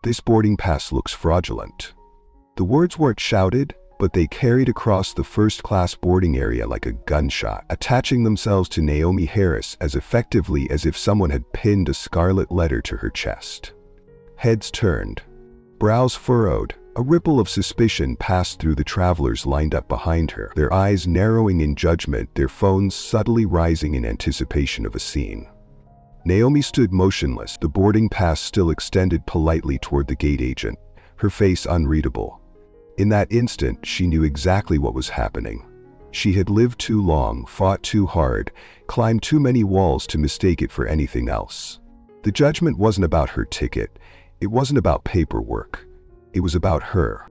"This boarding pass looks fraudulent." The words weren't shouted, but they carried across the first-class boarding area like a gunshot, attaching themselves to Naomi Harris as effectively as if someone had pinned a scarlet letter to her chest. Heads turned, brows furrowed, a ripple of suspicion passed through the travelers lined up behind her, their eyes narrowing in judgment, their phones subtly rising in anticipation of a scene. Naomi stood motionless, the boarding pass still extended politely toward the gate agent, her face unreadable. In that instant, she knew exactly what was happening. She had lived too long, fought too hard, climbed too many walls to mistake it for anything else. The judgment wasn't about her ticket. It wasn't about paperwork. It was about her.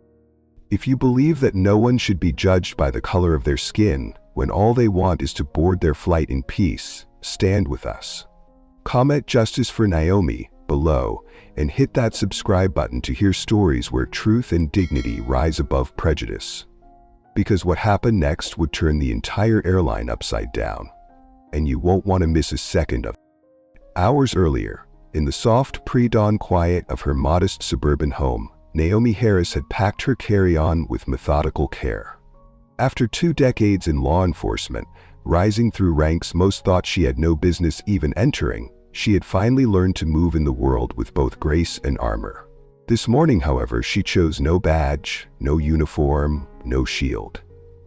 If you believe that no one should be judged by the color of their skin, when all they want is to board their flight in peace, stand with us. Comment "Justice for Naomi" below, and hit that subscribe button to hear stories where truth and dignity rise above prejudice. Because what happened next would turn the entire airline upside down. And you won't want to miss a second of it. Hours earlier, in the soft pre-dawn quiet of her modest suburban home, Naomi Harris had packed her carry-on with methodical care. After 2 decades in law enforcement, rising through ranks most thought she had no business even entering, she had finally learned to move in the world with both grace and armor. This morning, however, she chose no badge, no uniform, no shield.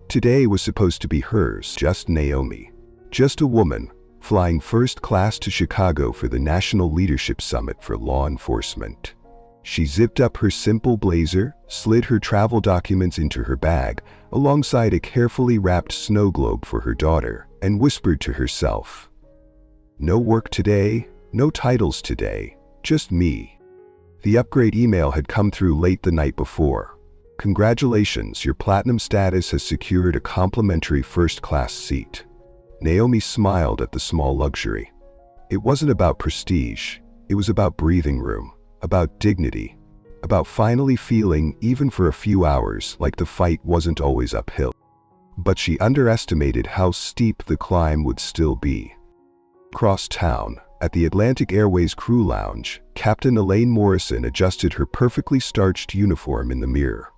Today was supposed to be hers, just Naomi. Just a woman, flying first class to Chicago for the National Leadership Summit for Law Enforcement. She zipped up her simple blazer, slid her travel documents into her bag, alongside a carefully wrapped snow globe for her daughter, and whispered to herself, "No work today, no titles today, just me." The upgrade email had come through late the night before. "Congratulations, your platinum status has secured a complimentary first-class seat." Naomi smiled at the small luxury. It wasn't about prestige, it was about breathing room, about dignity, about finally feeling, even for a few hours, like the fight wasn't always uphill. But she underestimated how steep the climb would still be. Across town, at the Atlantic Airways crew lounge, Captain Elaine Morrison adjusted her perfectly starched uniform in the mirror.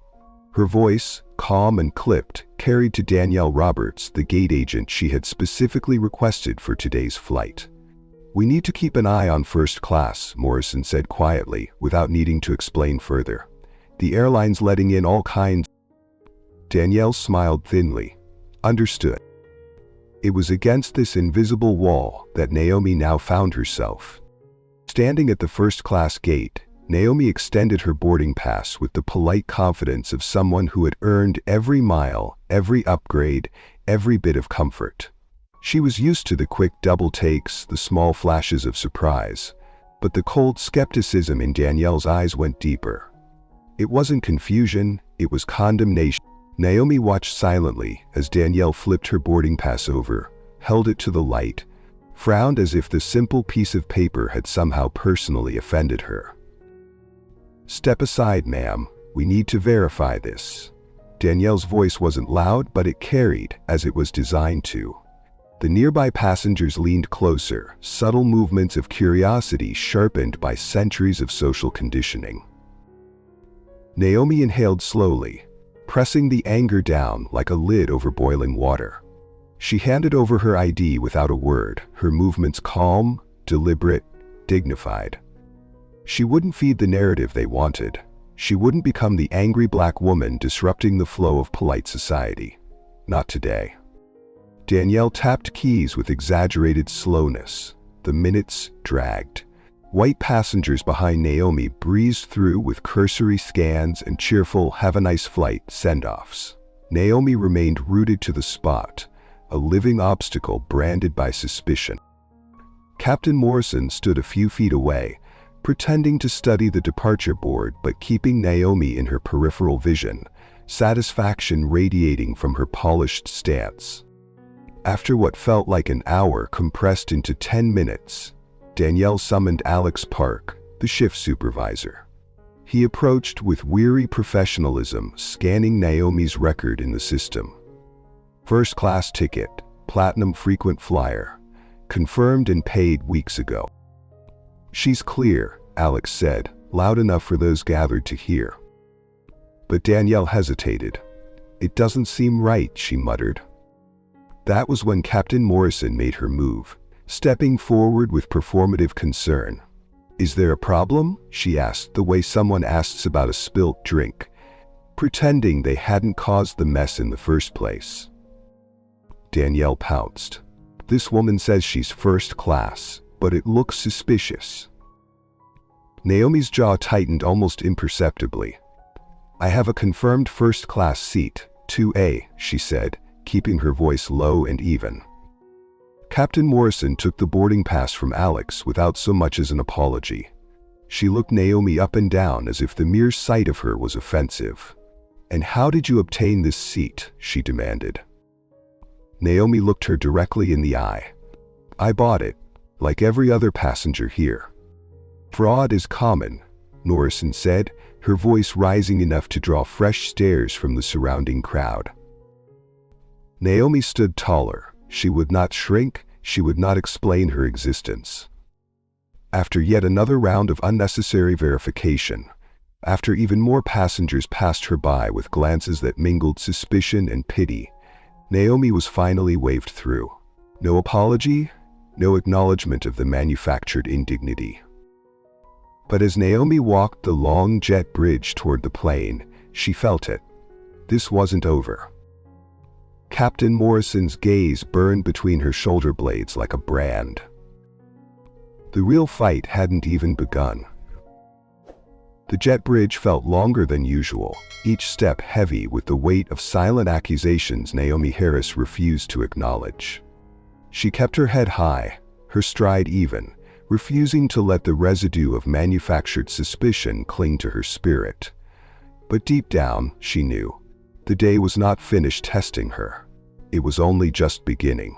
Her voice, calm and clipped, carried to Danielle Roberts, the gate agent she had specifically requested for today's flight. "We need to keep an eye on first class," Morrison said quietly, without needing to explain further. "The airline's letting in all kinds." Danielle smiled thinly. "Understood." It was against this invisible wall that Naomi now found herself. Standing at the first-class gate, Naomi extended her boarding pass with the polite confidence of someone who had earned every mile, every upgrade, every bit of comfort. She was used to the quick double takes, the small flashes of surprise, but the cold skepticism in Danielle's eyes went deeper. It wasn't confusion, it was condemnation. Naomi watched silently as Danielle flipped her boarding pass over, held it to the light, frowned as if the simple piece of paper had somehow personally offended her. "Step aside, ma'am. We need to verify this." Danielle's voice wasn't loud, but it carried, as it was designed to. The nearby passengers leaned closer, subtle movements of curiosity sharpened by centuries of social conditioning. Naomi inhaled slowly, pressing the anger down like a lid over boiling water. She handed over her ID without a word, her movements calm, deliberate, dignified. She wouldn't feed the narrative they wanted. She wouldn't become the angry black woman disrupting the flow of polite society. Not today. Danielle tapped keys with exaggerated slowness. The minutes dragged. White passengers behind Naomi breezed through with cursory scans and cheerful "have a nice flight" send-offs. Naomi remained rooted to the spot, a living obstacle branded by suspicion. Captain Morrison stood a few feet away, pretending to study the departure board but keeping Naomi in her peripheral vision, satisfaction radiating from her polished stance. After what felt like an hour compressed into 10 minutes, Danielle summoned Alex Park, the shift supervisor. He approached with weary professionalism, scanning Naomi's record in the system. "First-class ticket, platinum frequent flyer, confirmed and paid weeks ago." "She's clear," Alex said, loud enough for those gathered to hear. But Danielle hesitated. "It doesn't seem right," she muttered. That was when Captain Morrison made her move, stepping forward with performative concern. "Is there a problem?" she asked, the way someone asks about a spilt drink, pretending they hadn't caused the mess in the first place. Danielle pounced. "This woman says she's first class, but it looks suspicious." Naomi's jaw tightened almost imperceptibly. "I have a confirmed first-class seat, 2A, she said, keeping her voice low and even. Captain Morrison took the boarding pass from Alex without so much as an apology. She looked Naomi up and down as if the mere sight of her was offensive. "And how did you obtain this seat?" she demanded. Naomi looked her directly in the eye. "I bought it, like every other passenger here." "Fraud is common," Morrison said, her voice rising enough to draw fresh stares from the surrounding crowd. Naomi stood taller. She would not shrink, she would not explain her existence. After yet another round of unnecessary verification, after even more passengers passed her by with glances that mingled suspicion and pity, Naomi was finally waved through. No apology, no acknowledgement of the manufactured indignity. But as Naomi walked the long jet bridge toward the plane, she felt it. This wasn't over. Captain Morrison's gaze burned between her shoulder blades like a brand. The real fight hadn't even begun. The jet bridge felt longer than usual, each step heavy with the weight of silent accusations Naomi Harris refused to acknowledge. She kept her head high, her stride even, refusing to let the residue of manufactured suspicion cling to her spirit. But deep down, she knew, the day was not finished testing her. It was only just beginning.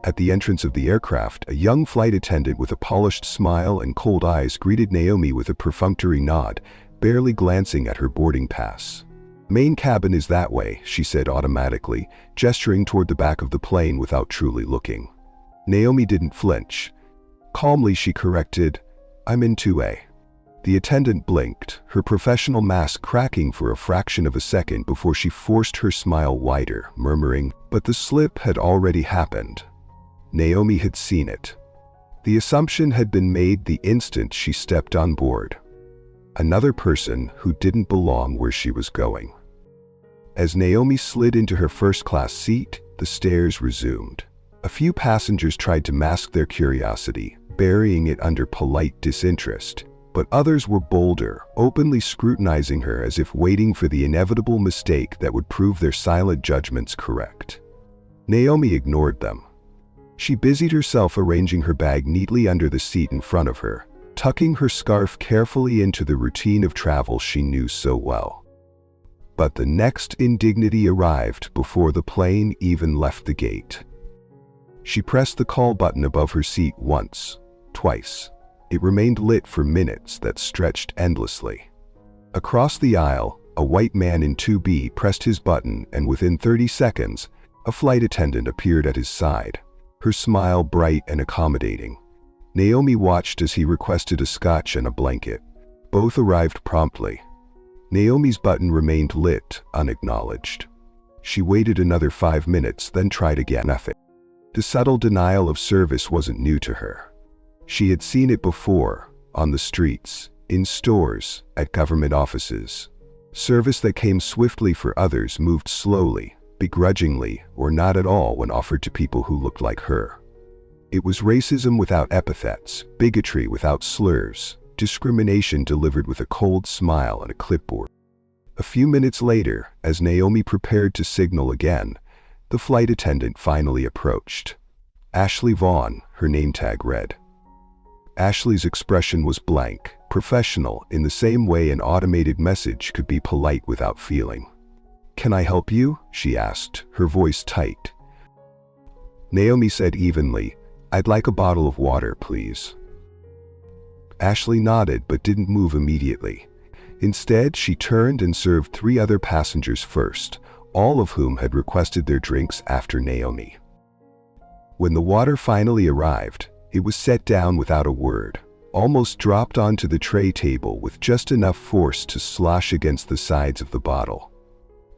At the entrance of the aircraft, a young flight attendant with a polished smile and cold eyes greeted Naomi with a perfunctory nod, barely glancing at her boarding pass. "Main cabin is that way," she said automatically, gesturing toward the back of the plane without truly looking. Naomi didn't flinch. Calmly she corrected, "I'm in 2A. The attendant blinked, her professional mask cracking for a fraction of a second before she forced her smile wider, murmuring, "But the slip had already happened." Naomi had seen it. The assumption had been made the instant she stepped on board. Another person who didn't belong where she was going. As Naomi slid into her first-class seat, the stares resumed. A few passengers tried to mask their curiosity, burying it under polite disinterest, but others were bolder, openly scrutinizing her as if waiting for the inevitable mistake that would prove their silent judgments correct. Naomi ignored them. She busied herself arranging her bag neatly under the seat in front of her, tucking her scarf carefully into the routine of travel she knew so well. But the next indignity arrived before the plane even left the gate. She pressed the call button above her seat once, twice. It remained lit for minutes that stretched endlessly. Across the aisle, a white man in 2B pressed his button, and within 30 seconds, a flight attendant appeared at his side, her smile bright and accommodating. Naomi watched as he requested a scotch and a blanket. Both arrived promptly. Naomi's button remained lit, unacknowledged. She waited another 5 minutes, then tried again. Nothing. The subtle denial of service wasn't new to her. She had seen it before, on the streets, in stores, at government offices. Service that came swiftly for others moved slowly, begrudgingly, or not at all when offered to people who looked like her. It was racism without epithets, bigotry without slurs, discrimination delivered with a cold smile and a clipboard. A few minutes later, as Naomi prepared to signal again, the flight attendant finally approached. Ashley Vaughn, her name tag read. Ashley's expression was blank, professional, in the same way an automated message could be polite without feeling. "Can I help you?" she asked, her voice tight. Naomi said evenly, "I'd like a bottle of water, please." Ashley nodded but didn't move immediately. Instead, she turned and served 3 other passengers first, all of whom had requested their drinks after Naomi. When the water finally arrived, it was set down without a word. almost dropped onto the tray table with just enough force to slosh against the sides of the bottle.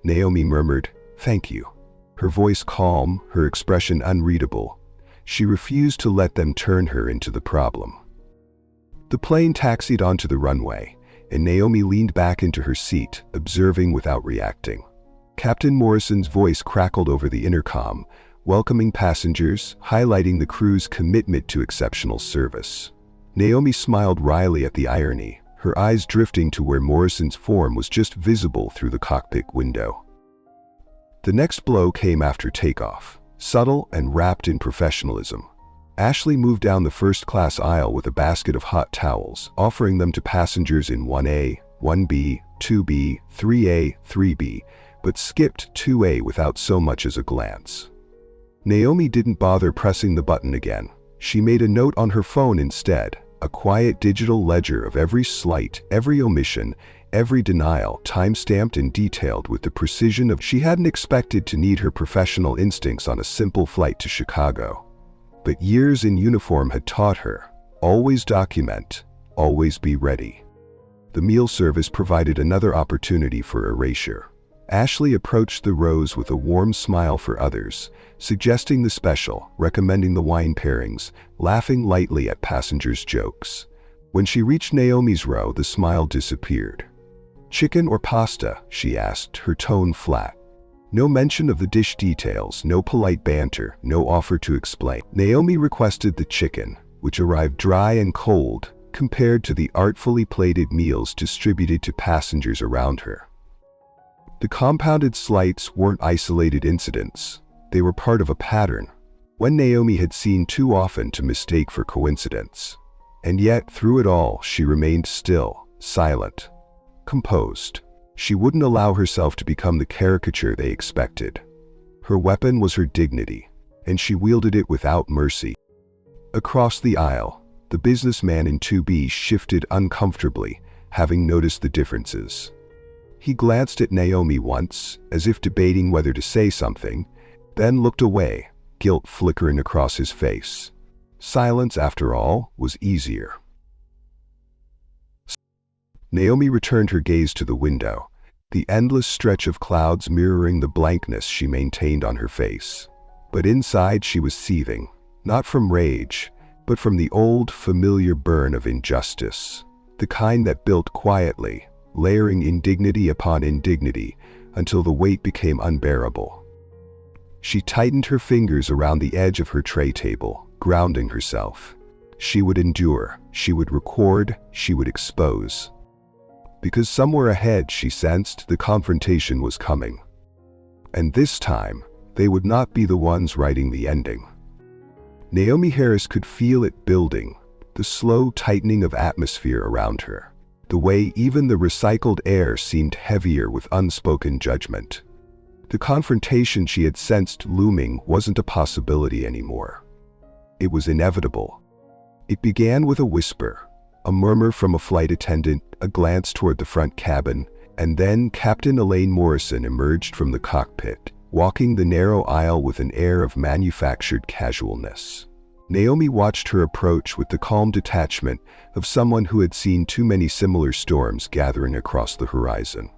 Naomi murmured, "Thank you." Her voice calm, her expression unreadable. She refused to let them turn her into the problem. The plane taxied onto the runway, and Naomi leaned back into her seat, observing without reacting. Captain Morrison's voice crackled over the intercom, welcoming passengers, highlighting the crew's commitment to exceptional service. Naomi smiled wryly at the irony, her eyes drifting to where Morrison's form was just visible through the cockpit window. The next blow came after takeoff, subtle and wrapped in professionalism. Ashley moved down the first-class aisle with a basket of hot towels, offering them to passengers in 1A, 1B, 2B, 3A, 3B, but skipped 2A without so much as a glance. Naomi didn't bother pressing the button again. She made a note on her phone instead, a quiet digital ledger of every slight, every omission, every denial, time-stamped and detailed with the precision of she hadn't expected to need her professional instincts on a simple flight to Chicago. But years in uniform had taught her, always document, always be ready. The meal service provided another opportunity for erasure. Ashley approached the rows with a warm smile for others, suggesting the special, recommending the wine pairings, laughing lightly at passengers' jokes. When she reached Naomi's row, the smile disappeared. "Chicken or pasta?" she asked, her tone flat. No mention of the dish details, no polite banter, no offer to explain. Naomi requested the chicken, which arrived dry and cold, compared to the artfully plated meals distributed to passengers around her. The compounded slights weren't isolated incidents. They were part of a pattern, one Naomi had seen too often to mistake for coincidence. And yet, through it all, she remained still, silent, composed. She wouldn't allow herself to become the caricature they expected. Her weapon was her dignity, and she wielded it without mercy. Across the aisle, the businessman in 2B shifted uncomfortably, having noticed the differences. He glanced at Naomi once, as if debating whether to say something, then looked away, guilt flickering across his face. Silence, after all, was easier. Naomi returned her gaze to the window, the endless stretch of clouds mirroring the blankness she maintained on her face. But inside she was seething, not from rage, but from the old, familiar burn of injustice, the kind that built quietly, layering indignity upon indignity until the weight became unbearable. She tightened her fingers around the edge of her tray table, grounding herself. She would endure, she would record, she would expose. Because somewhere ahead, she sensed, the confrontation was coming. And this time, they would not be the ones writing the ending. Naomi Harris could feel it building, the slow tightening of atmosphere around her, the way even the recycled air seemed heavier with unspoken judgment. The confrontation she had sensed looming wasn't a possibility anymore. It was inevitable. It began with a whisper, a murmur from a flight attendant, a glance toward the front cabin, and then Captain Elaine Morrison emerged from the cockpit, walking the narrow aisle with an air of manufactured casualness. Naomi watched her approach with the calm detachment of someone who had seen too many similar storms gathering across the horizon.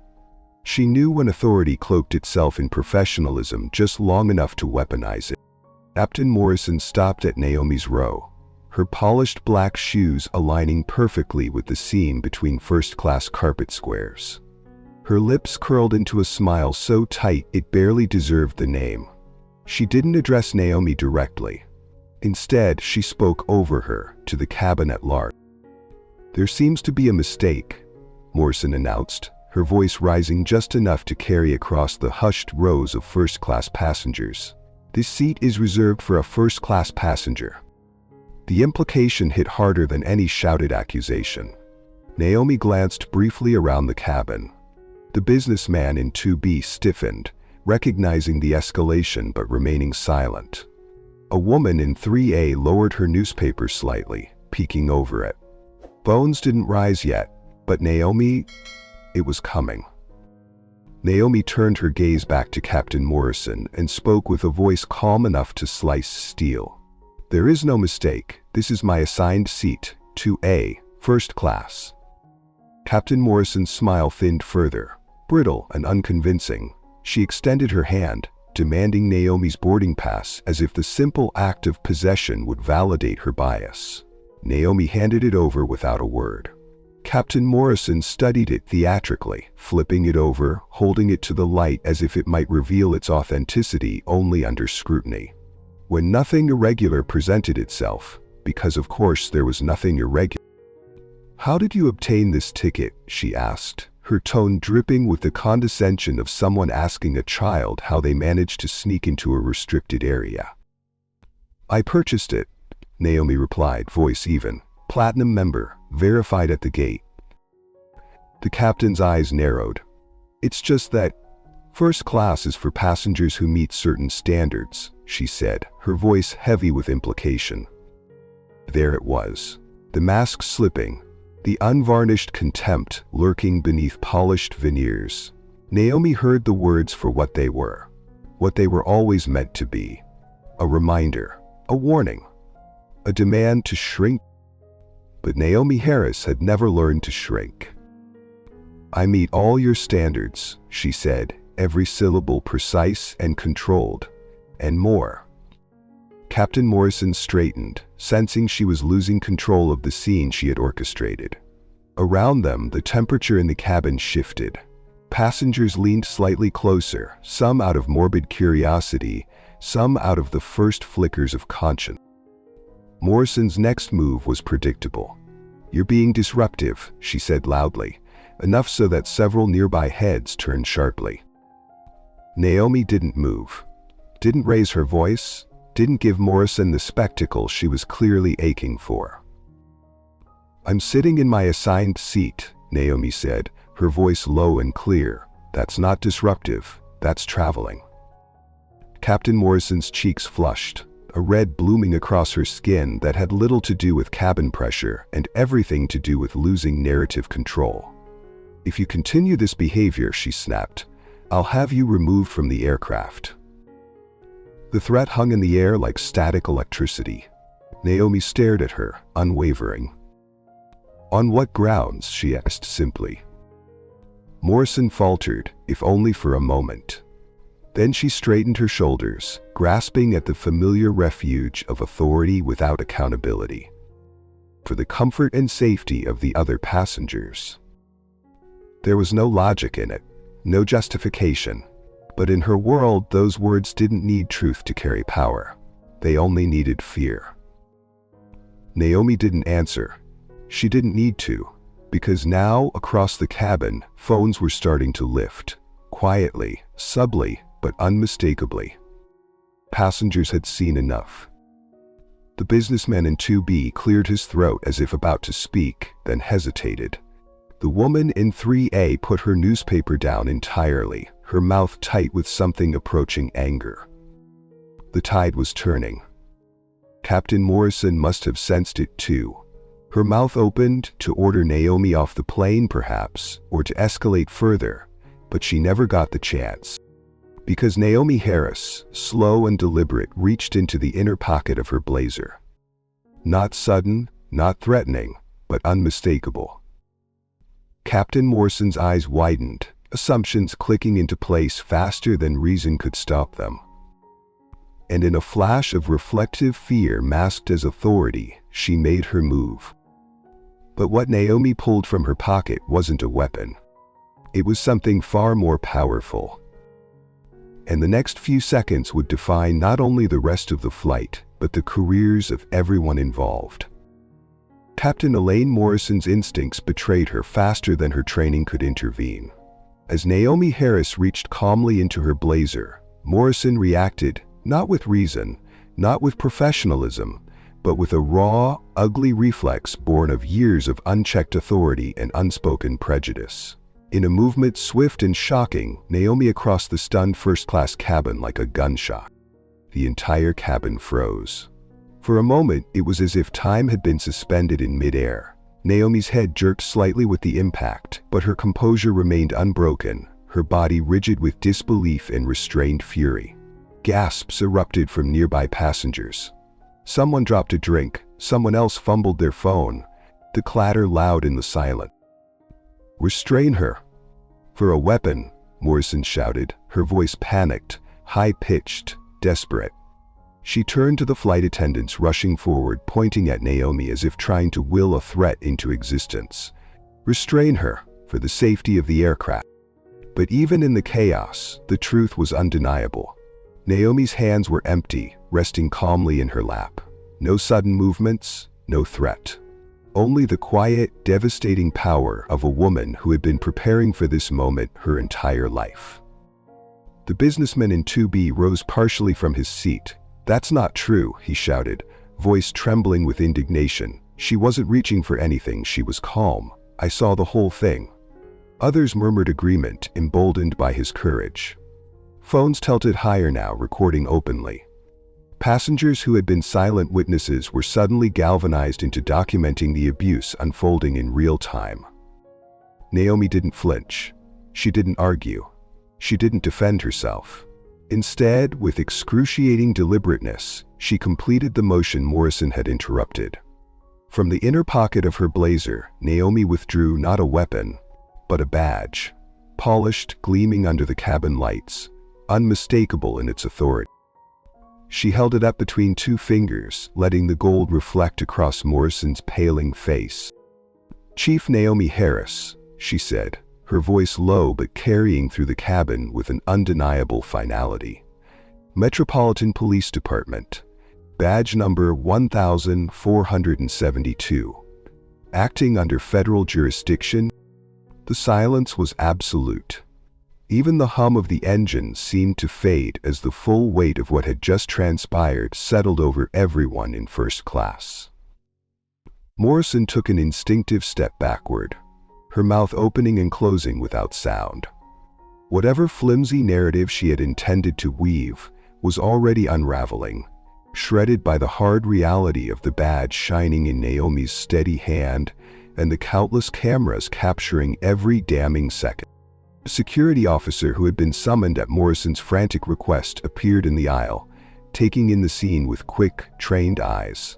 She knew when authority cloaked itself in professionalism just long enough to weaponize it. Captain Morrison stopped at Naomi's row, her polished black shoes aligning perfectly with the seam between first-class carpet squares. Her lips curled into a smile so tight it barely deserved the name. She didn't address Naomi directly. Instead, she spoke over her, to the cabin at large. "There seems to be a mistake," Morrison announced, her voice rising just enough to carry across the hushed rows of first-class passengers. "This seat is reserved for a first-class passenger." The implication hit harder than any shouted accusation. Naomi glanced briefly around the cabin. The businessman in 2B stiffened, recognizing the escalation but remaining silent. A woman in 3A lowered her newspaper slightly, peeking over it. Bones didn't rise yet, but Naomi, it was coming. Naomi turned her gaze back to Captain Morrison and spoke with a voice calm enough to slice steel. "There is no mistake. This is my assigned seat, 2A, first class. Captain Morrison's smile thinned further. Brittle and unconvincing, she extended her hand, demanding Naomi's boarding pass as if the simple act of possession would validate her bias. Naomi handed it over without a word. Captain Morrison studied it theatrically, flipping it over, holding it to the light as if it might reveal its authenticity only under scrutiny. When nothing irregular presented itself, because of course there was nothing irregular. "How did you obtain this ticket?" she asked, her tone dripping with the condescension of someone asking a child how they managed to sneak into a restricted area. "I purchased it," Naomi replied, voice even. "Platinum member, verified at the gate." The captain's eyes narrowed. "It's just that first class is for passengers who meet certain standards," she said, her voice heavy with implication. There it was, the mask slipping, the unvarnished contempt lurking beneath polished veneers. Naomi heard the words for what they were always meant to be. A reminder, a warning, a demand to shrink. But Naomi Harris had never learned to shrink. "I meet all your standards," she said, every syllable precise and controlled, and more. Captain Morrison straightened, sensing she was losing control of the scene she had orchestrated. Around them, the temperature in the cabin shifted. Passengers leaned slightly closer, some out of morbid curiosity, some out of the first flickers of conscience. Morrison's next move was predictable. "You're being disruptive," she said loudly, enough so that several nearby heads turned sharply. Naomi didn't move, didn't raise her voice, didn't give Morrison the spectacle she was clearly aching for. "I'm sitting in my assigned seat," Naomi said, her voice low and clear. "That's not disruptive, that's traveling." Captain Morrison's cheeks flushed, a red blooming across her skin that had little to do with cabin pressure and everything to do with losing narrative control. "If you continue this behavior," she snapped, "I'll have you removed from the aircraft." The threat hung in the air like static electricity. Naomi stared at her, unwavering. "On what grounds?" she asked simply. Morrison faltered, if only for a moment. Then she straightened her shoulders, grasping at the familiar refuge of authority without accountability. For the comfort and safety of the other passengers. There was no logic in it, no justification. But in her world, those words didn't need truth to carry power. They only needed fear. Naomi didn't answer. She didn't need to, because now, across the cabin, phones were starting to lift. Quietly, subtly, but unmistakably. Passengers had seen enough. The businessman in 2B cleared his throat as if about to speak, then hesitated. The woman in 3A put her newspaper down entirely, her mouth tight with something approaching anger. The tide was turning. Captain Morrison must have sensed it too. Her mouth opened to order Naomi off the plane perhaps, or to escalate further, but she never got the chance. Because Naomi Harris, slow and deliberate, reached into the inner pocket of her blazer. Not sudden, not threatening, but unmistakable. Captain Morrison's eyes widened, assumptions clicking into place faster than reason could stop them. And in a flash of reflective fear masked as authority, she made her move. But what Naomi pulled from her pocket wasn't a weapon. It was something far more powerful. And the next few seconds would define not only the rest of the flight, but the careers of everyone involved. Captain Elaine Morrison's instincts betrayed her faster than her training could intervene. As Naomi Harris reached calmly into her blazer, Morrison reacted, not with reason, not with professionalism, but with a raw, ugly reflex born of years of unchecked authority and unspoken prejudice. In a movement swift and shocking, Naomi crossed the stunned first-class cabin like a gunshot. The entire cabin froze. For a moment, it was as if time had been suspended in midair. Naomi's head jerked slightly with the impact, but her composure remained unbroken, her body rigid with disbelief and restrained fury. Gasps erupted from nearby passengers. Someone dropped a drink, someone else fumbled their phone, the clatter loud in the silence. "Restrain her!" "For a weapon," Morrison shouted, her voice panicked, high-pitched, desperate. She turned to the flight attendants rushing forward, pointing at Naomi as if trying to will a threat into existence. "Restrain her, for the safety of the aircraft." But even in the chaos, the truth was undeniable. Naomi's hands were empty, resting calmly in her lap. No sudden movements, no threat. Only the quiet, devastating power of a woman who had been preparing for this moment her entire life. The businessman in 2B rose partially from his seat. "That's not true," he shouted, voice trembling with indignation. "She wasn't reaching for anything, she was calm. I saw the whole thing." Others murmured agreement, emboldened by his courage. Phones tilted higher now, recording openly. Passengers who had been silent witnesses were suddenly galvanized into documenting the abuse unfolding in real time. Naomi didn't flinch. She didn't argue. She didn't defend herself. Instead, with excruciating deliberateness, she completed the motion Morrison had interrupted. From the inner pocket of her blazer, Naomi withdrew not a weapon, but a badge, polished, gleaming under the cabin lights, unmistakable in its authority. She held it up between two fingers, letting the gold reflect across Morrison's paling face. "Chief Naomi Harris," she said, her voice low but carrying through the cabin with an undeniable finality. "Metropolitan Police Department, badge number 1472. Acting under federal jurisdiction." The silence was absolute. Even the hum of the engine seemed to fade as the full weight of what had just transpired settled over everyone in first class. Morrison took an instinctive step backward, her mouth opening and closing without sound. Whatever flimsy narrative she had intended to weave was already unraveling, shredded by the hard reality of the badge shining in Naomi's steady hand and the countless cameras capturing every damning second. A security officer who had been summoned at Morrison's frantic request appeared in the aisle, taking in the scene with quick, trained eyes.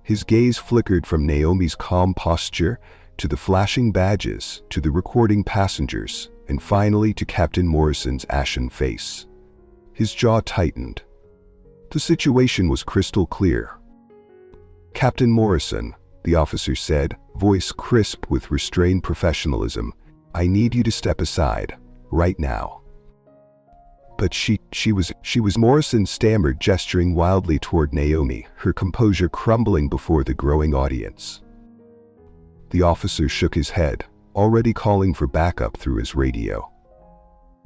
His gaze flickered from Naomi's calm posture to the flashing badges, to the recording passengers, and finally to Captain Morrison's ashen face. His jaw tightened. The situation was crystal clear. "Captain Morrison," the officer said, voice crisp with restrained professionalism, "I need you to step aside, right now." "But she was Morrison stammered, gesturing wildly toward Naomi, her composure crumbling before the growing audience. The officer shook his head, already calling for backup through his radio.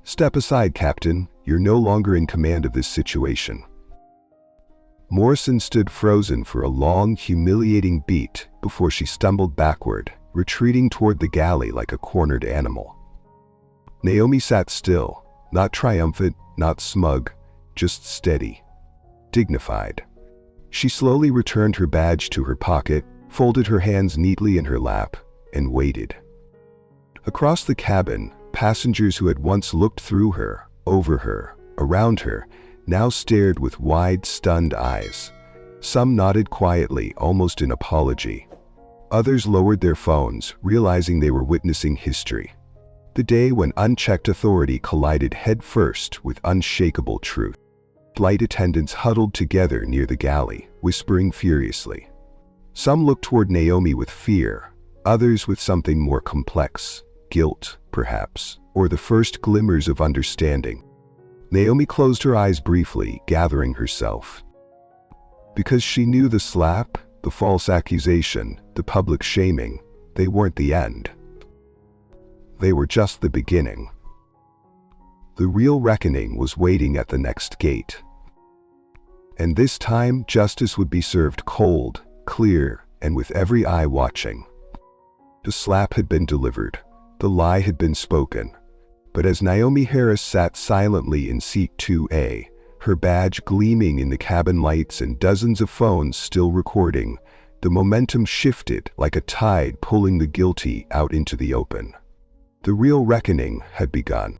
"Step aside, Captain. You're no longer in command of this situation." Morrison stood frozen for a long, humiliating beat before she stumbled backward, retreating toward the galley like a cornered animal. Naomi sat still, not triumphant, not smug, just steady, dignified. She slowly returned her badge to her pocket, folded her hands neatly in her lap, and waited. Across the cabin, passengers who had once looked through her, over her, around her, now stared with wide, stunned eyes. Some nodded quietly, almost in apology. Others lowered their phones, realizing they were witnessing history. The day when unchecked authority collided headfirst with unshakable truth. Flight attendants huddled together near the galley, whispering furiously. Some looked toward Naomi with fear, others with something more complex, guilt, perhaps, or the first glimmers of understanding. Naomi closed her eyes briefly, gathering herself. Because she knew the slap, the false accusation, the public shaming, they weren't the end. They were just the beginning. The real reckoning was waiting at the next gate. And this time, justice would be served cold, clear, and with every eye watching. The slap had been delivered. The lie had been spoken. But as Naomi Harris sat silently in seat 2A, her badge gleaming in the cabin lights and dozens of phones still recording, the momentum shifted like a tide pulling the guilty out into the open. The real reckoning had begun.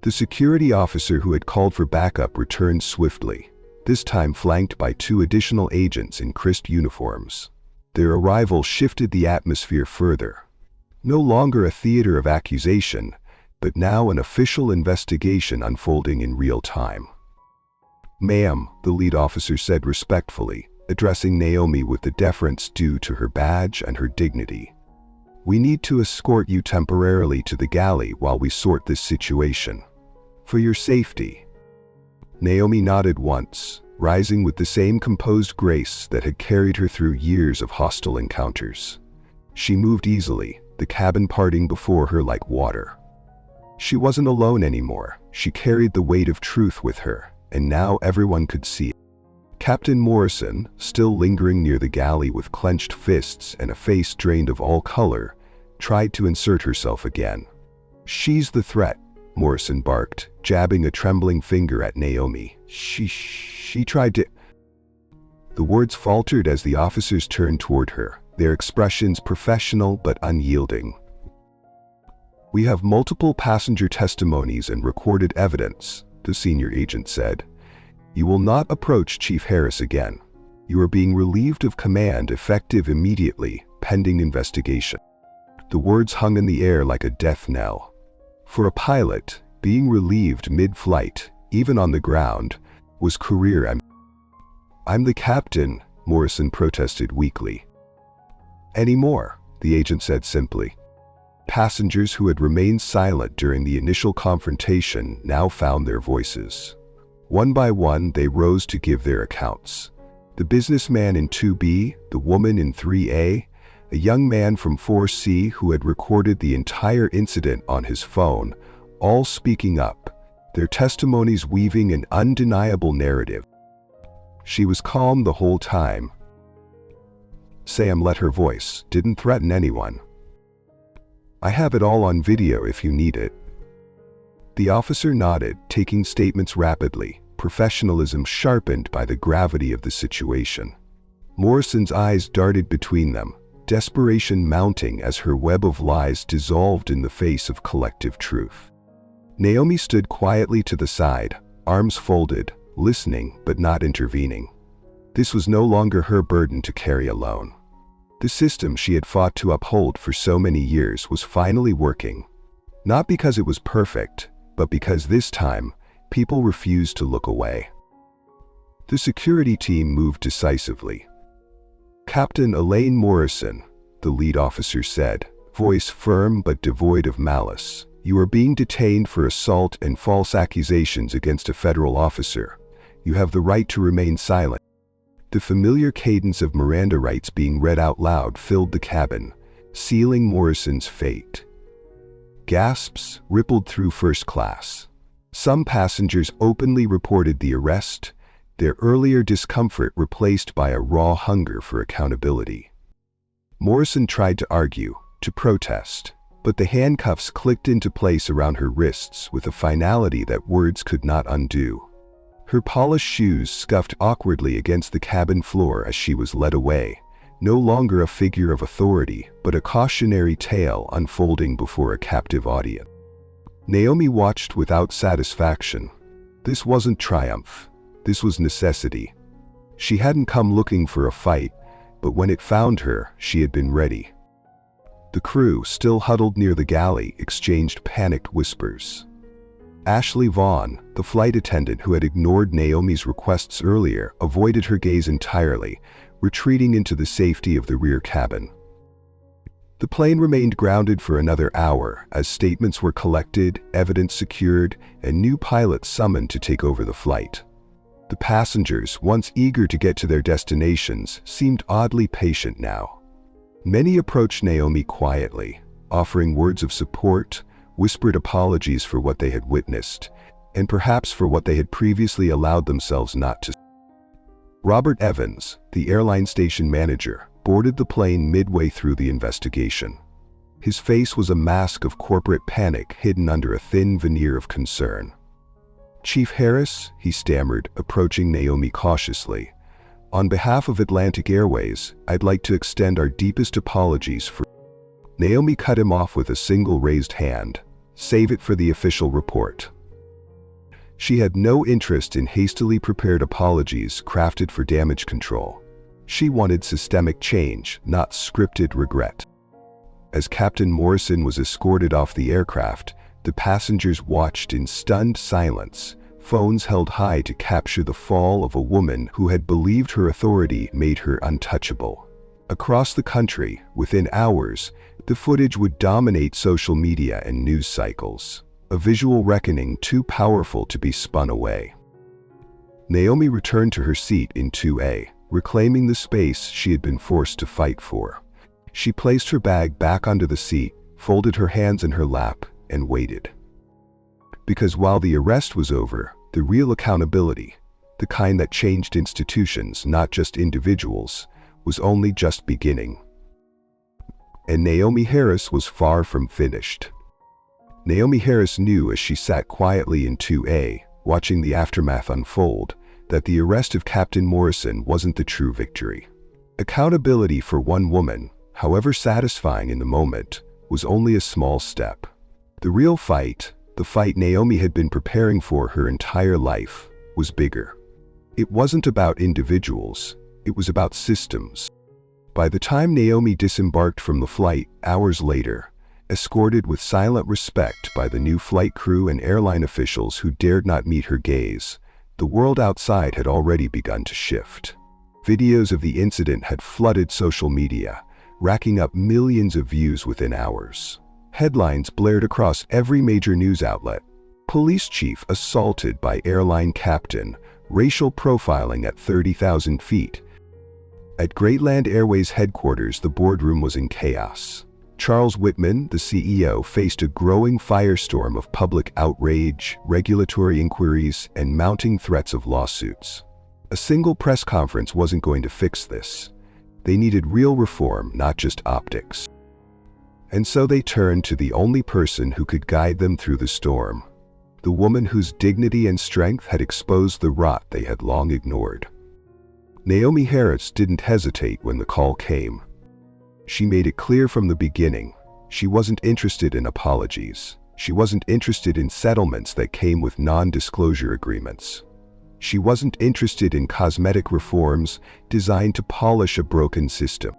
The security officer who had called for backup returned swiftly, this time flanked by 2 additional agents in crisp uniforms. Their arrival shifted the atmosphere further. No longer a theater of accusation, but now an official investigation unfolding in real time. "Ma'am," the lead officer said respectfully, addressing Naomi with the deference due to her badge and her dignity. "We need to escort you temporarily to the galley while we sort this situation. For your safety." Naomi nodded once, rising with the same composed grace that had carried her through years of hostile encounters. She moved easily, the cabin parting before her like water. She wasn't alone anymore. She carried the weight of truth with her, and now everyone could see it. Captain Morrison, still lingering near the galley with clenched fists and a face drained of all color, tried to insert herself again. "She's the threat," Morrison barked, jabbing a trembling finger at Naomi. She tried to..." The words faltered as the officers turned toward her, their expressions professional but unyielding. "We have multiple passenger testimonies and recorded evidence," the senior agent said. "You will not approach Chief Harris again. You are being relieved of command effective immediately, pending investigation." The words hung in the air like a death knell. For a pilot, being relieved mid-flight, even on the ground, was career. "I'm the captain," Morrison protested weakly. "Any more?" the agent said simply. Passengers who had remained silent during the initial confrontation now found their voices. One by one, they rose to give their accounts. The businessman in 2B, the woman in 3A, a young man from 4C who had recorded the entire incident on his phone, all speaking up, their testimonies weaving an undeniable narrative. She was calm the whole time. Sam let her voice, didn't threaten anyone. "I have it all on video if you need it." The officer nodded, taking statements rapidly, professionalism sharpened by the gravity of the situation. Morrison's eyes darted between them, desperation mounting as her web of lies dissolved in the face of collective truth. Naomi stood quietly to the side, arms folded, listening but not intervening. This was no longer her burden to carry alone. The system she had fought to uphold for so many years was finally working. Not because it was perfect, but because this time, people refused to look away. The security team moved decisively. "Captain Elaine Morrison," the lead officer said, voice firm but devoid of malice, "you are being detained for assault and false accusations against a federal officer. You have the right to remain silent." The familiar cadence of Miranda rights being read out loud filled the cabin, sealing Morrison's fate. Gasps rippled through first class. Some passengers openly reported the arrest, their earlier discomfort replaced by a raw hunger for accountability. Morrison tried to argue, to protest, but the handcuffs clicked into place around her wrists with a finality that words could not undo. Her polished shoes scuffed awkwardly against the cabin floor as she was led away, no longer a figure of authority, but a cautionary tale unfolding before a captive audience. Naomi watched without satisfaction. This wasn't triumph. This was necessity. She hadn't come looking for a fight, but when it found her, she had been ready. The crew, still huddled near the galley, exchanged panicked whispers. Ashley Vaughn, the flight attendant who had ignored Naomi's requests earlier, avoided her gaze entirely, retreating into the safety of the rear cabin. The plane remained grounded for another hour as statements were collected, evidence secured, and new pilots summoned to take over the flight. The passengers, once eager to get to their destinations, seemed oddly patient now. Many approached Naomi quietly, offering words of support, whispered apologies for what they had witnessed, and perhaps for what they had previously allowed themselves not to. Robert Evans, the airline station manager, boarded the plane midway through the investigation. His face was a mask of corporate panic hidden under a thin veneer of concern. "Chief Harris," he stammered, approaching Naomi cautiously, "on behalf of Atlantic Airways, I'd like to extend our deepest apologies for..." Naomi cut him off with a single raised hand. "Save it for the official report." She had no interest in hastily prepared apologies crafted for damage control. She wanted systemic change, not scripted regret. As Captain Morrison was escorted off the aircraft, the passengers watched in stunned silence, phones held high to capture the fall of a woman who had believed her authority made her untouchable. Across the country, within hours, the footage would dominate social media and news cycles, a visual reckoning too powerful to be spun away. Naomi returned to her seat in 2A, reclaiming the space she had been forced to fight for. She placed her bag back onto the seat, folded her hands in her lap, and waited. Because while the arrest was over, the real accountability, the kind that changed institutions, not just individuals, was only just beginning. And Naomi Harris was far from finished. Naomi Harris knew as she sat quietly in 2A, watching the aftermath unfold, that the arrest of Captain Morrison wasn't the true victory. Accountability for one woman, however satisfying in the moment, was only a small step. The real fight, the fight Naomi had been preparing for her entire life, was bigger. It wasn't about individuals, it was about systems. By the time Naomi disembarked from the flight hours later, escorted with silent respect by the new flight crew and airline officials who dared not meet her gaze, the world outside had already begun to shift. Videos of the incident had flooded social media, racking up millions of views within hours. Headlines blared across every major news outlet. Police chief assaulted by airline captain, racial profiling at 30,000 feet. At Greatland Airways headquarters, the boardroom was in chaos. Charles Whitman, the CEO, faced a growing firestorm of public outrage, regulatory inquiries, and mounting threats of lawsuits. A single press conference wasn't going to fix this. They needed real reform, not just optics. And so they turned to the only person who could guide them through the storm, the woman whose dignity and strength had exposed the rot they had long ignored. Naomi Harris didn't hesitate when the call came. She made it clear from the beginning, she wasn't interested in apologies. She wasn't interested in settlements that came with non-disclosure agreements. She wasn't interested in cosmetic reforms designed to polish a broken system.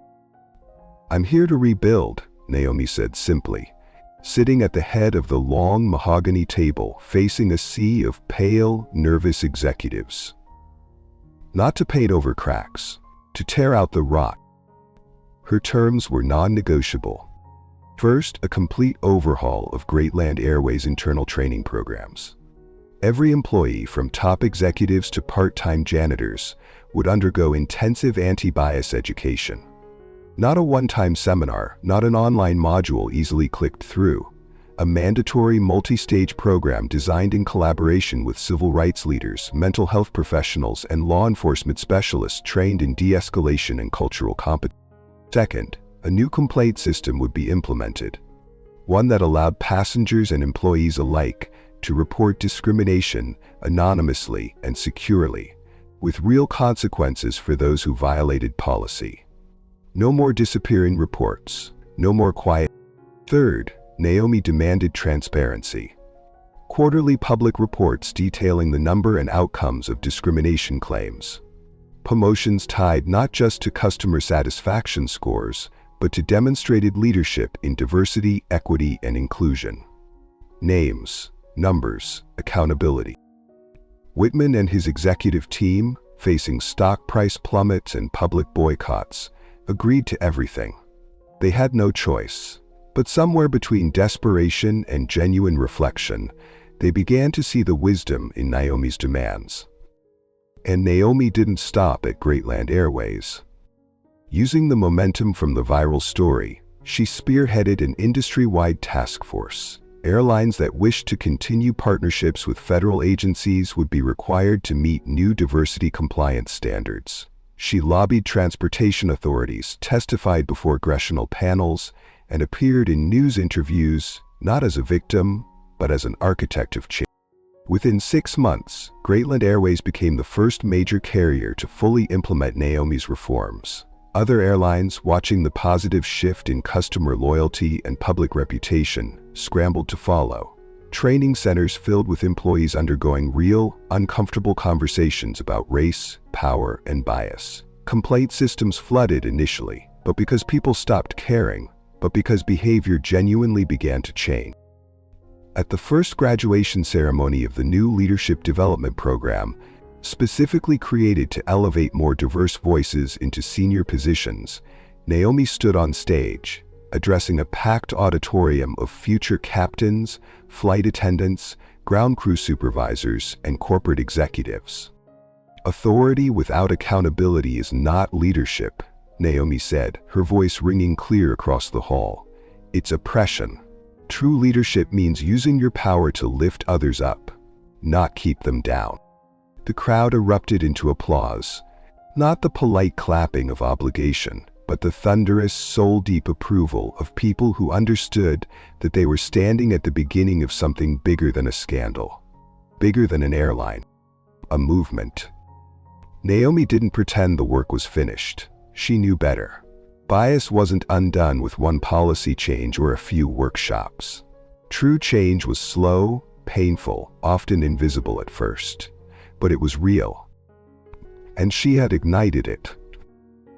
"I'm here to rebuild," Naomi said simply, sitting at the head of the long mahogany table facing a sea of pale, nervous executives. Not to paint over cracks, to tear out the rot. Her terms were non-negotiable. First, a complete overhaul of Greatland Airways' internal training programs. Every employee, from top executives to part-time janitors, would undergo intensive anti-bias education. Not a one-time seminar, not an online module easily clicked through. A mandatory multi-stage program designed in collaboration with civil rights leaders, mental health professionals, and law enforcement specialists trained in de-escalation and cultural competence. Second, a new complaint system would be implemented, one that allowed passengers and employees alike to report discrimination anonymously and securely, with real consequences for those who violated policy. No more disappearing reports, no more quiet. Third, Naomi demanded transparency. Quarterly public reports detailing the number and outcomes of discrimination claims. Promotions tied not just to customer satisfaction scores, but to demonstrated leadership in diversity, equity, and inclusion. Names, numbers, accountability. Whitman and his executive team, facing stock price plummets and public boycotts, agreed to everything. They had no choice. But somewhere between desperation and genuine reflection, they began to see the wisdom in Naomi's demands. And Naomi didn't stop at Greatland Airways. Using the momentum from the viral story, she spearheaded an industry-wide task force. Airlines that wished to continue partnerships with federal agencies would be required to meet new diversity compliance standards. She lobbied transportation authorities, testified before congressional panels, and appeared in news interviews, not as a victim, but as an architect of change. Within 6 months, Greatland Airways became the first major carrier to fully implement Naomi's reforms. Other airlines, watching the positive shift in customer loyalty and public reputation, scrambled to follow. Training centers filled with employees undergoing real, uncomfortable conversations about race, power, and bias. Complaint systems flooded initially, but because people stopped caring, but because behavior genuinely began to change. At the first graduation ceremony of the new Leadership Development Program, specifically created to elevate more diverse voices into senior positions, Naomi stood on stage, addressing a packed auditorium of future captains, flight attendants, ground crew supervisors, and corporate executives. "Authority without accountability is not leadership," Naomi said, her voice ringing clear across the hall. "It's oppression. True leadership means using your power to lift others up, not keep them down." The crowd erupted into applause, not the polite clapping of obligation, but the thunderous, soul-deep approval of people who understood that they were standing at the beginning of something bigger than a scandal, bigger than an airline, a movement. Naomi didn't pretend the work was finished. She knew better. Bias wasn't undone with one policy change or a few workshops. True change was slow, painful, often invisible at first, but it was real. And she had ignited it.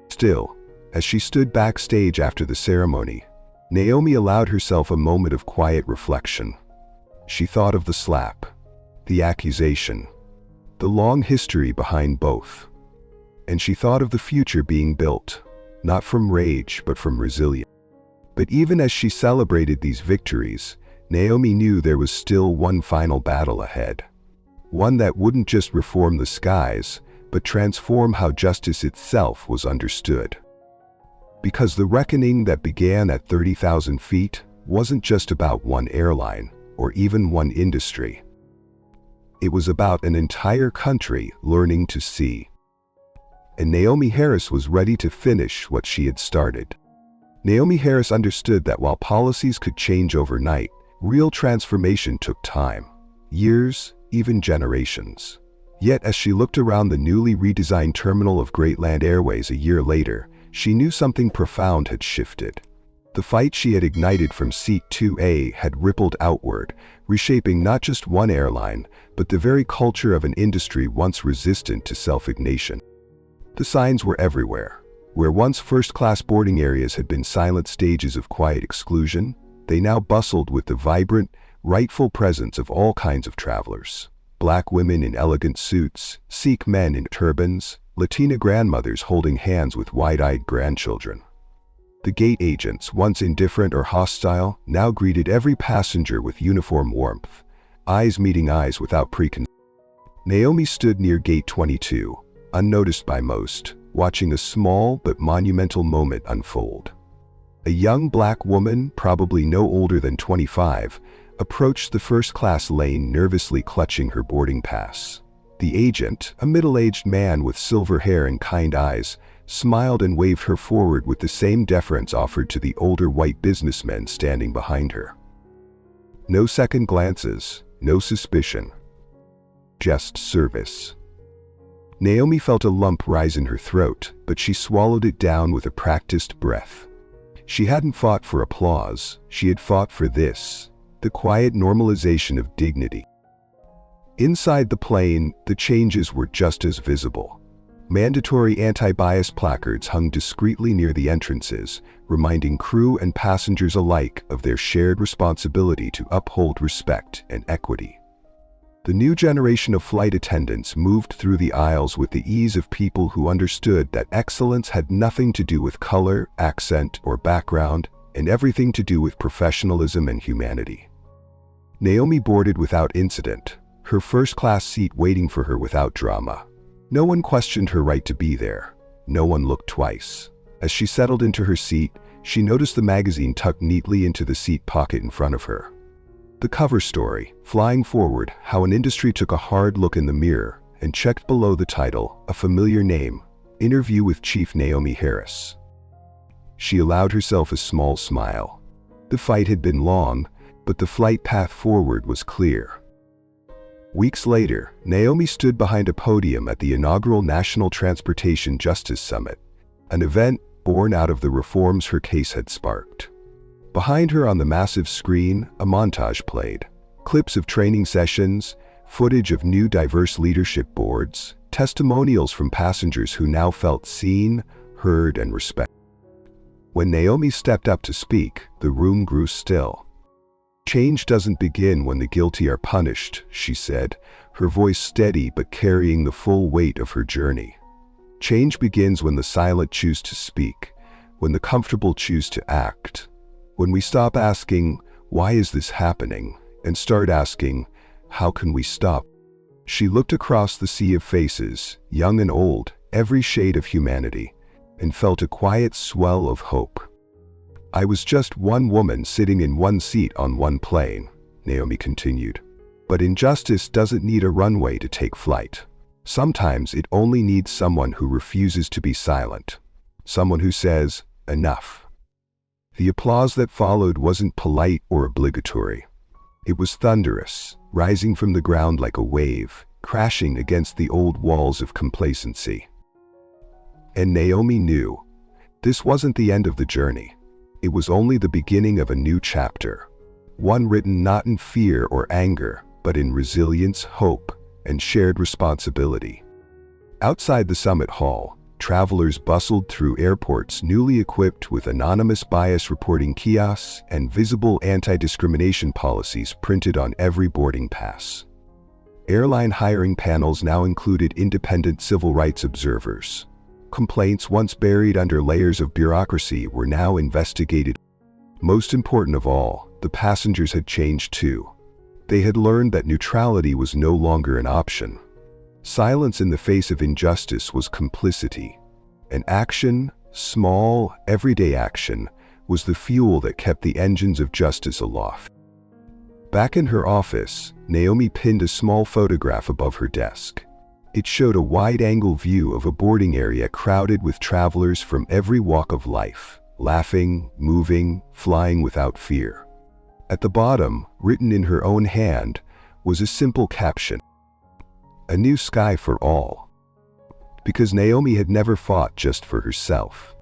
Still, as she stood backstage after the ceremony, Naomi allowed herself a moment of quiet reflection. She thought of the slap, the accusation, the long history behind both. And she thought of the future being built, not from rage, but from resilience. But even as she celebrated these victories, Naomi knew there was still one final battle ahead. One that wouldn't just reform the skies, but transform how justice itself was understood. Because the reckoning that began at 30,000 feet wasn't just about one airline, or even one industry. It was about an entire country learning to see. And Naomi Harris was ready to finish what she had started. Naomi Harris understood that while policies could change overnight, real transformation took time. Years, even generations. Yet as she looked around the newly redesigned terminal of Greatland Airways a year later, she knew something profound had shifted. The fight she had ignited from Seat 2A had rippled outward, reshaping not just one airline, but the very culture of an industry once resistant to self-ignition. The signs were everywhere. Where once first-class boarding areas had been silent stages of quiet exclusion, they now bustled with the vibrant, rightful presence of all kinds of travelers. Black women in elegant suits, Sikh men in turbans, Latina grandmothers holding hands with wide-eyed grandchildren. The gate agents, once indifferent or hostile, now greeted every passenger with uniform warmth, eyes meeting eyes without preconception. Naomi stood near Gate 22, unnoticed by most, watching a small but monumental moment unfold. A young black woman, probably no older than 25, approached the first-class lane nervously clutching her boarding pass. The agent, a middle-aged man with silver hair and kind eyes, smiled and waved her forward with the same deference offered to the older white businessmen standing behind her. No second glances, no suspicion. Just service. Naomi felt a lump rise in her throat, but she swallowed it down with a practiced breath. She hadn't fought for applause, she had fought for this, the quiet normalization of dignity. Inside the plane, the changes were just as visible. Mandatory anti-bias placards hung discreetly near the entrances, reminding crew and passengers alike of their shared responsibility to uphold respect and equity. The new generation of flight attendants moved through the aisles with the ease of people who understood that excellence had nothing to do with color, accent, or background, and everything to do with professionalism and humanity. Naomi boarded without incident, her first-class seat waiting for her without drama. No one questioned her right to be there. No one looked twice. As she settled into her seat, she noticed the magazine tucked neatly into the seat pocket in front of her. The cover story, flying forward, how an industry took a hard look in the mirror, and checked below the title, a familiar name, Interview with Chief Naomi Harris. She allowed herself a small smile. The fight had been long, but the flight path forward was clear. Weeks later, Naomi stood behind a podium at the inaugural National Transportation Justice Summit, an event born out of the reforms her case had sparked. Behind her on the massive screen, a montage played. Clips of training sessions, footage of new diverse leadership boards, testimonials from passengers who now felt seen, heard, and respected. When Naomi stepped up to speak, the room grew still. "Change doesn't begin when the guilty are punished," she said, her voice steady but carrying the full weight of her journey. "Change begins when the silent choose to speak, when the comfortable choose to act, when we stop asking, 'Why is this happening?' and start asking, 'How can we stop?'" She looked across the sea of faces, young and old, every shade of humanity, and felt a quiet swell of hope. "I was just one woman sitting in one seat on one plane," Naomi continued. "But injustice doesn't need a runway to take flight. Sometimes it only needs someone who refuses to be silent. Someone who says, 'Enough.'" The applause that followed wasn't polite or obligatory. It was thunderous, rising from the ground like a wave, crashing against the old walls of complacency. And Naomi knew. This wasn't the end of the journey. It was only the beginning of a new chapter. One written not in fear or anger, but in resilience, hope, and shared responsibility. Outside the summit hall, travelers bustled through airports newly equipped with anonymous bias reporting kiosks and visible anti-discrimination policies printed on every boarding pass. Airline hiring panels now included independent civil rights observers. Complaints once buried under layers of bureaucracy were now investigated. Most important of all, the passengers had changed too. They had learned that neutrality was no longer an option. Silence in the face of injustice was complicity. And action, small, everyday action, was the fuel that kept the engines of justice aloft. Back in her office, Naomi pinned a small photograph above her desk. It showed a wide-angle view of a boarding area crowded with travelers from every walk of life, laughing, moving, flying without fear. At the bottom, written in her own hand, was a simple caption: "A new sky for all." Because Naomi had never fought just for herself.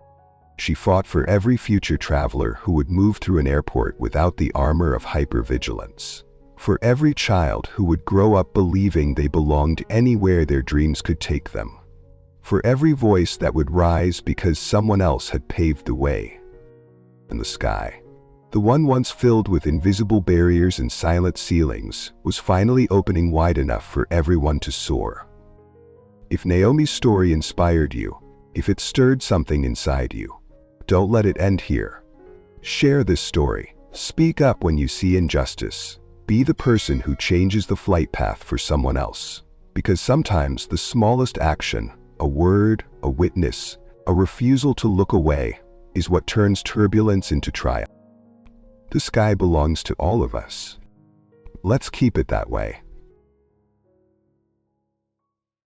She fought for every future traveler who would move through an airport without the armor of hypervigilance. For every child who would grow up believing they belonged anywhere their dreams could take them. For every voice that would rise because someone else had paved the way. And the sky, the one once filled with invisible barriers and silent ceilings, was finally opening wide enough for everyone to soar. If Naomi's story inspired you, if it stirred something inside you, don't let it end here. Share this story. Speak up when you see injustice. Be the person who changes the flight path for someone else. Because sometimes the smallest action, a word, a witness, a refusal to look away, is what turns turbulence into triumph. The sky belongs to all of us. Let's keep it that way.